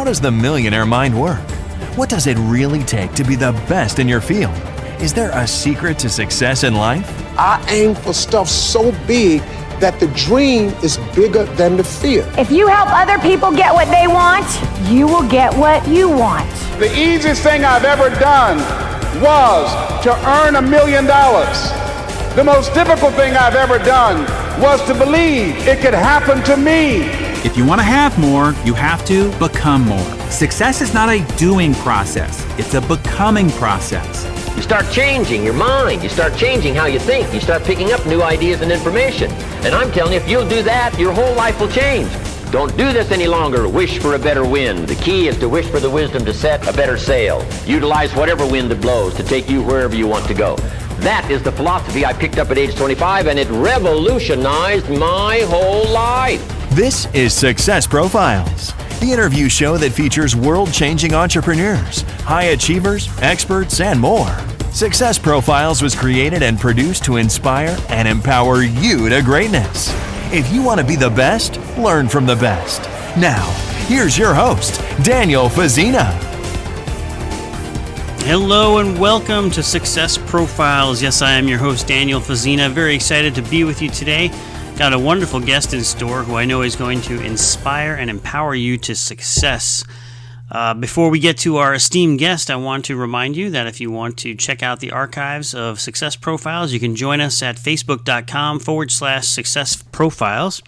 How does the millionaire mind work? What does it really take to be the best in your field? Is there a secret to success in life? I aim for stuff so big that the dream is bigger than the fear. If you help other people get what they want, you will get what you want. The easiest thing I've ever done was to earn $1 million. The most difficult thing I've ever done was to believe it could happen to me. If you want to have more, you have to become more. Success is not a doing process, it's a becoming process. You start changing your mind. You start changing how you think. You start picking up new ideas and information. And I'm telling you, if you'll do that, your whole life will change. Don't do this any longer. Wish for a better wind. The key is to wish for the wisdom to set a better sail. Utilize whatever wind that blows to take you wherever you want to go. That is the philosophy I picked up at age 25, and it revolutionized my whole life. This is Success Profiles, the interview show that features world-changing entrepreneurs, high achievers, experts, and more. Success Profiles was created and produced to inspire and empower you to greatness. If you want to be the best, learn from the best. Now, here's your host, Daniel Fazina. Hello and welcome to Success Profiles. Yes, I am your host, Daniel Fazina. Very excited to be with you today. Got a wonderful guest in store who I know is going to inspire and empower you to success. Before we get to our esteemed guest, I want to remind you that if you want to check out the archives of Success Profiles, you can join us at facebook.com/Success Profiles.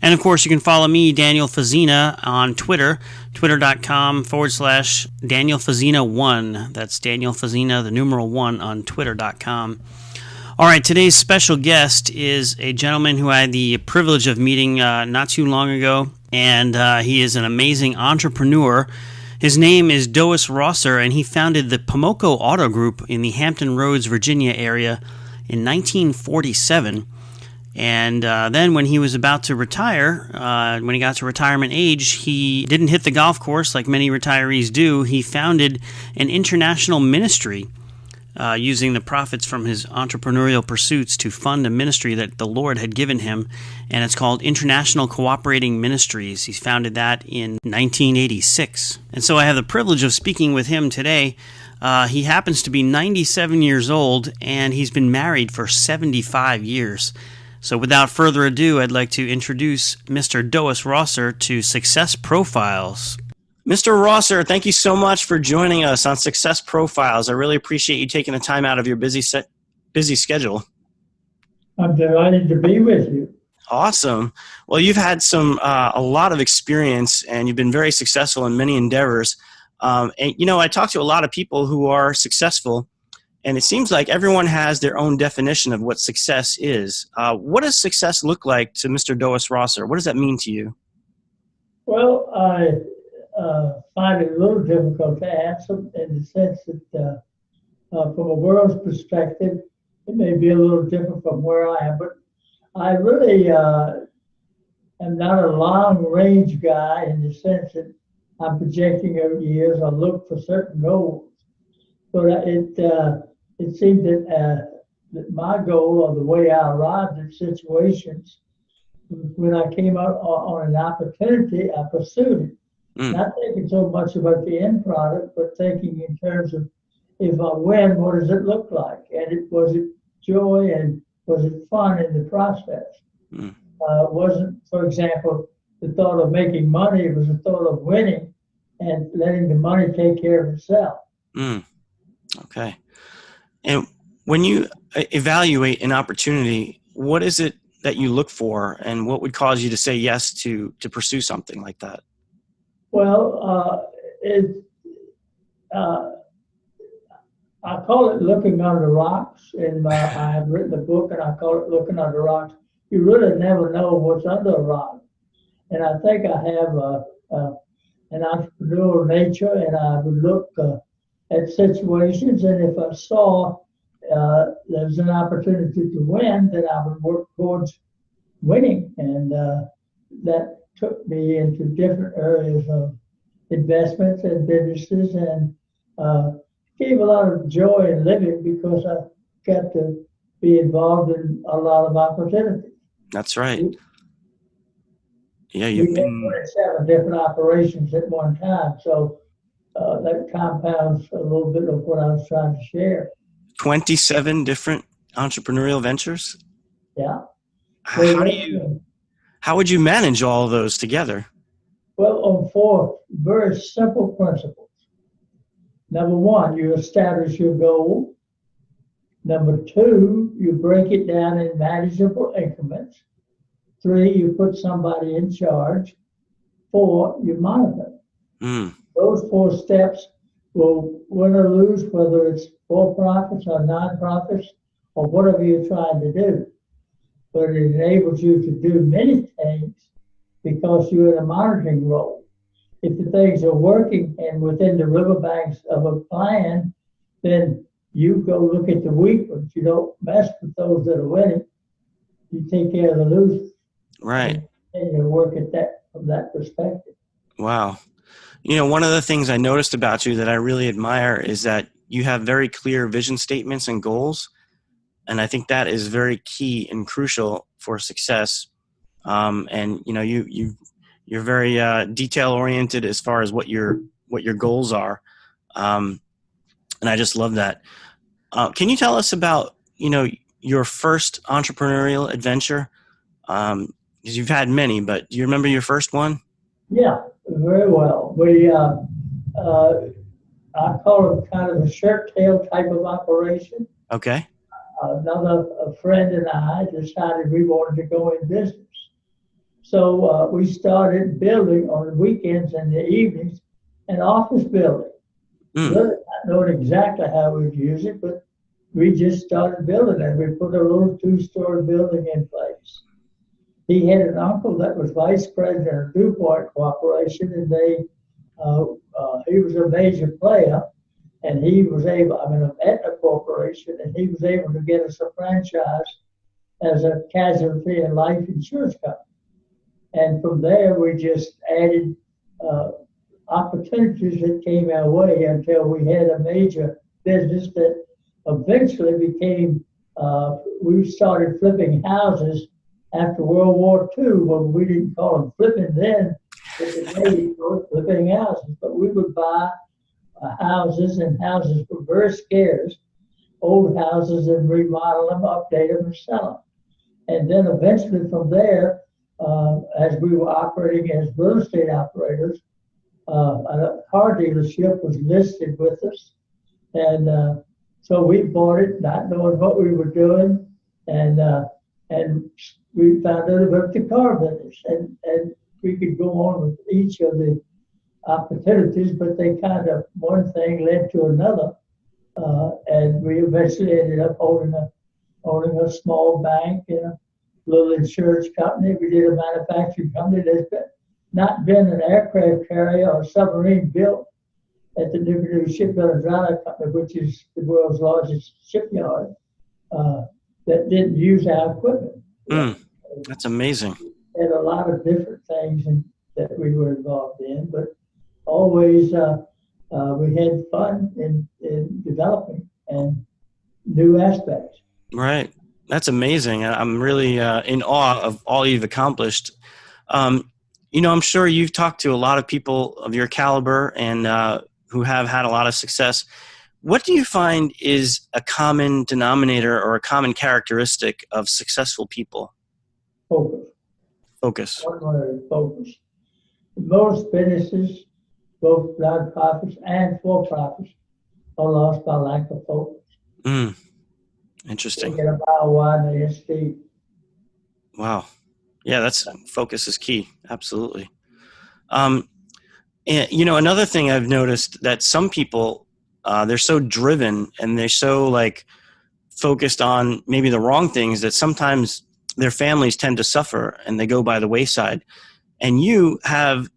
And of course, you can follow me, Daniel Fazina, on Twitter, twitter.com/Daniel Fazina1. That's Daniel Fazina, the numeral 1 on twitter.com. All right, today's special guest is a gentleman who I had the privilege of meeting not too long ago, and he is an amazing entrepreneur. His name is Dois Rosser, and he founded the POMOCO Auto Group in the Hampton Roads, Virginia area in 1947. And then when he was about to retire, when he got to retirement age, he didn't hit the golf course like many retirees do. He founded an international ministry using the profits from his entrepreneurial pursuits to fund a ministry that the Lord had given him, and it's called International Cooperating Ministries. He founded that in 1986. And so I have the privilege of speaking with him today. He happens to be 97 years old, and he's been married for 75 years. So without further ado, I'd like to introduce Mr. Dois Rosser to Success Profiles. Mr. Rosser, thank you so much for joining us on Success Profiles. I really appreciate you taking the time out of your busy schedule. I'm delighted to be with you. Awesome. Well, you've had a lot of experience, and you've been very successful in many endeavors. And I talk to a lot of people who are successful, and it seems like everyone has their own definition of what success is. What does success look like to Mr. Dois Rosser? What does that mean to you? Well, I find it a little difficult to answer in the sense that from a world's perspective, it may be a little different from where I am, but I really am not a long-range guy in the sense that I'm projecting over years. I look for certain goals, but it seemed that my goal, or the way I arrived at situations, when I came out on an opportunity, I pursued it. Not thinking so much about the end product, but thinking in terms of, if I win, what does it look like? And was it joy, and was it fun in the process? Wasn't, for example, the thought of making money. It was the thought of winning and letting the money take care of itself. Okay. And when you evaluate an opportunity, what is it that you look for, and what would cause you to say yes to pursue something like that? Well, I call it looking under rocks. I have written a book, and I call it Looking Under Rocks. You really never know what's under a rock. And I think I have an entrepreneurial nature, and I would look at situations, and if I saw there's an opportunity to win, then I would work towards winning. And that took me into different areas of investments and businesses, and gave a lot of joy in living because I got to be involved in a lot of opportunities. That's right. Yeah, We you've had been 27 different operations at one time, so that compounds a little bit of what I was trying to share. 27 different entrepreneurial ventures. Yeah. How would you manage all of those together? Well, on 4 very simple principles. Number 1, you establish your goal. Number 2, you break it down in manageable increments. 3, you put somebody in charge. 4, you monitor. Those 4 steps will win or lose, whether it's for-profits or non-profits or whatever you're trying to do. But it enables you to do many things because you're in a monitoring role. If the things are working and within the riverbanks of a plan, then you go look at the weak ones. You don't mess with those that are winning. You take care of the losers. Right. And you work at that from that perspective. Wow. One of the things I noticed about you that I really admire is that you have very clear vision statements and goals. And I think that is very key and crucial for success. And you're very detail oriented as far as what your goals are. And I just love that. Can you tell us about, your first entrepreneurial adventure? Because you've had many, but do you remember your first one? Yeah, very well. I call it kind of a shirt tail type of operation. Okay. A friend and I decided we wanted to go in business. So we started building on the weekends and the evenings an office building. Really not knowing exactly how we'd use it, but we just started building it. We put a little 2-story building in place. He had an uncle that was vice president of DuPont Corporation, and he was a major player, and he was able, of Aetna Corporation, and he was able to get us a franchise as a casualty and life insurance company. And from there, we just added opportunities that came our way until we had a major business that eventually became, we started flipping houses after World War II. Well, we didn't call them flipping then, but today we call it flipping houses. But we would buy houses, and houses were very scarce, old houses, and remodel them, update them, and sell them. And then eventually from there, as we were operating as real estate operators, a car dealership was listed with us. And so we bought it, not knowing what we were doing. And we found out about the car business. And we could go on with each of the opportunities, but they kind of, one thing led to another. And we eventually ended up owning a small bank and a little insurance company. We did a manufacturing company that's not been an aircraft carrier or submarine built at the Newport Shipbuilding Drydock Company, which is the world's largest shipyard, that didn't use our equipment. That's amazing. And a lot of different things that we were involved in, but always we had fun in developing and new aspects. Right. That's amazing. I'm really in awe of all you've accomplished. I'm sure you've talked to a lot of people of your caliber and who have had a lot of success. What do you find is a common denominator or a common characteristic of successful people? Focus. One word, focus. Most businesses, both non-profits and for-profits, are lost by lack of focus. Interesting. Get a mile wide and it's deep. Wow. Yeah, focus is key. Absolutely. And, another thing I've noticed that some people, they're so driven and they're so focused on maybe the wrong things that sometimes their families tend to suffer and they go by the wayside. And you have,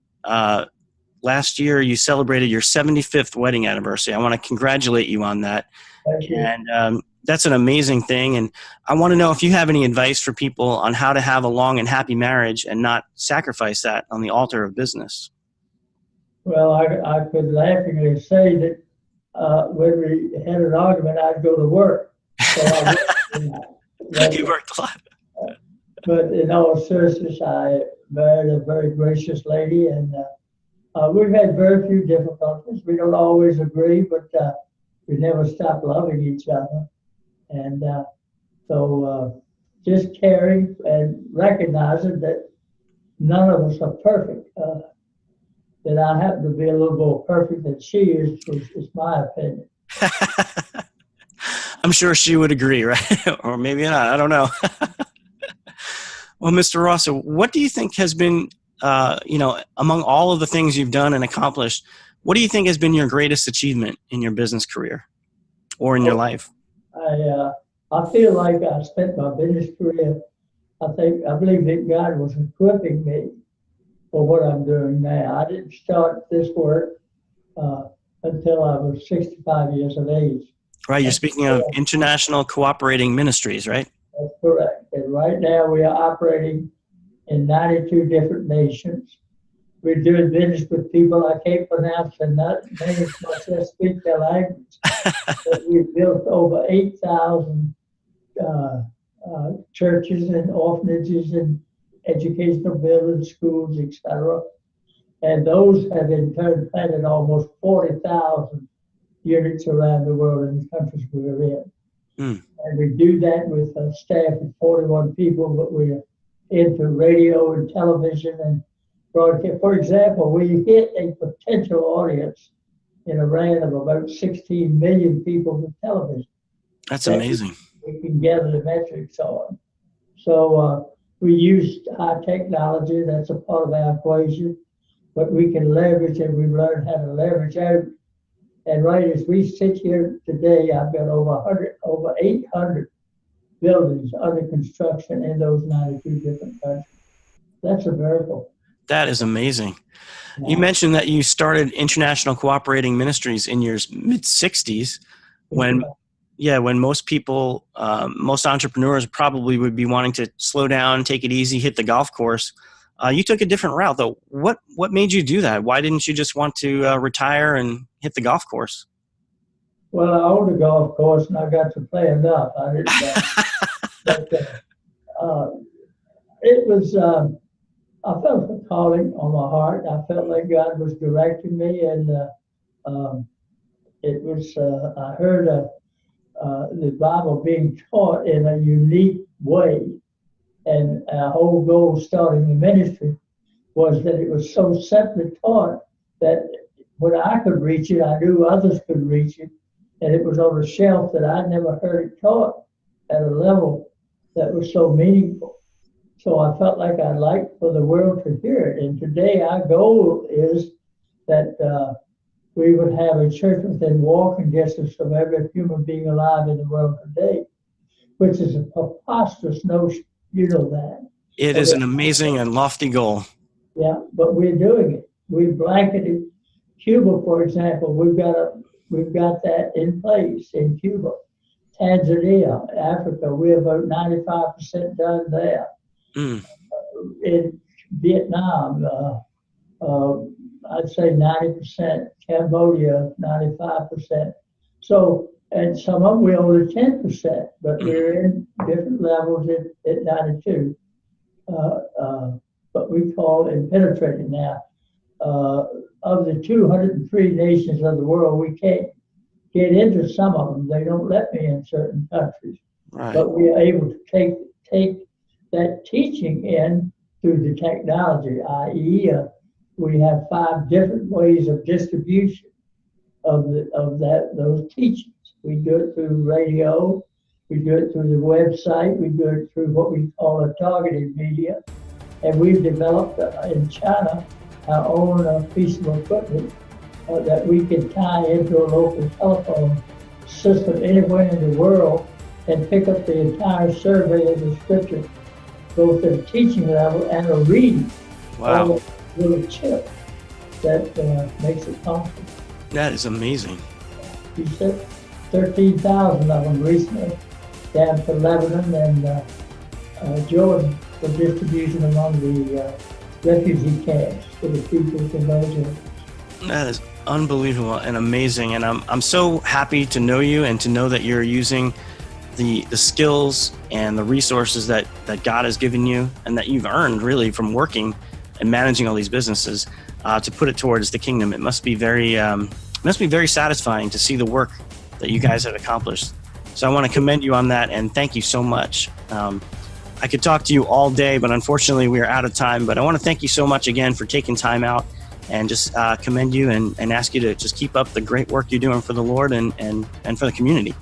last year you celebrated your 75th wedding anniversary. I want to congratulate you on that. Thank you. And that's an amazing thing. And I want to know if you have any advice for people on how to have a long and happy marriage and not sacrifice that on the altar of business. Well, I could laughingly say that when we had an argument, I'd go to work. So You worked a lot. But in all seriousness, I married a very gracious lady, and we've had very few difficulties. We don't always agree, but we never stop loving each other. And so just caring and recognizing that none of us are perfect. That I happen to be a little more perfect than she is my opinion. I'm sure she would agree, right? Or maybe not. I don't know. Well, Mr. Rosser, what do you think has been, among all of the things you've done and accomplished, what do you think has been your greatest achievement in your business career or in your life? I feel like I spent my business career, I believe that God was equipping me for what I'm doing now. I didn't start this work until I was 65 years of age. Right, you're speaking of International Cooperating Ministries, right? That's correct. And right now we are operating in 92 different nations. We're doing business with people I can't pronounce their names, much less speak their language. But we've built over 8,000 churches and orphanages and educational buildings, schools, etc. And those have in turn planted almost 40,000 units around the world in the countries we're in. And we do that with a staff of 41 people, but we're into radio and television and broadcast. For example, we hit a potential audience in Iran of about 16 million people with television. That's amazing. We can gather the metrics on. So we use high technology. That's a part of our equation. But we can leverage, and we've learned how to leverage out. And right as we sit here today, I've got over 800 buildings under construction in those 92 different countries. That's a miracle. That is amazing. Yeah. You mentioned that you started International Cooperating Ministries in your mid-60s when most people, most entrepreneurs probably would be wanting to slow down, take it easy, hit the golf course. You took a different route, though. What made you do that? Why didn't you just want to retire and hit the golf course? Well, I owned a golf course, and I got to play enough. I didn't. But it was. I felt a calling on my heart. I felt like God was directing me, and it was. I heard the Bible being taught in a unique way. And our whole goal starting the ministry was that it was so simply taught that when I could reach it, I knew others could reach it. And it was on a shelf that I'd never heard it taught at a level that was so meaningful. So I felt like I'd like for the world to hear it. And today our goal is that we would have a church within walking distance of every human being alive in the world today, which is a preposterous notion. You know that. It is an amazing and lofty goal. Yeah, but we're doing it. We blanketed Cuba, for example. We've got that in place in Cuba. Tanzania, Africa, we're about 95% done there. In Vietnam, I'd say 90%. Cambodia, 95%. So. And some of them we only 10%, but we're in different levels at 92. But we call it penetrating now. Of the 203 nations of the world, we can't get into some of them. They don't let me in certain countries. Right. But we are able to take that teaching in through the technology, i.e., we have 5 different ways of distribution of those teachings. We do it through radio, we do it through the website, we do it through what we call a targeted media. And we've developed in China our own piece of equipment that we can tie into a local telephone system anywhere in the world and pick up the entire survey of the scripture, both at a teaching level and a reading. Wow. Little chip that makes it comfortable. That is amazing. You said 13,000 of them recently down to Lebanon and Jordan for distribution among the refugee camps for the people in those areas. That is unbelievable and amazing, and I'm so happy to know you and to know that you're using the skills and the resources that God has given you and that you've earned really from working and managing all these businesses to put it towards the kingdom. It must be very satisfying to see the work that you guys have accomplished. So I want to commend you on that, and thank you so much. I could talk to you all day, but unfortunately we are out of time. But I want to thank you so much again for taking time out, and just commend you and ask you to just keep up the great work you're doing for the Lord and for the community.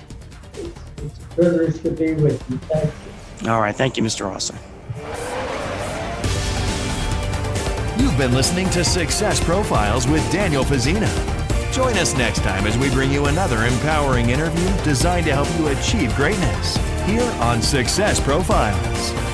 It's a privilege to be with you. Thank you. All right. Thank you, Mr. Rosser. You've been listening to Success Profiles with Daniel Fazzina. Join us next time as we bring you another empowering interview designed to help you achieve greatness here on Success Profiles.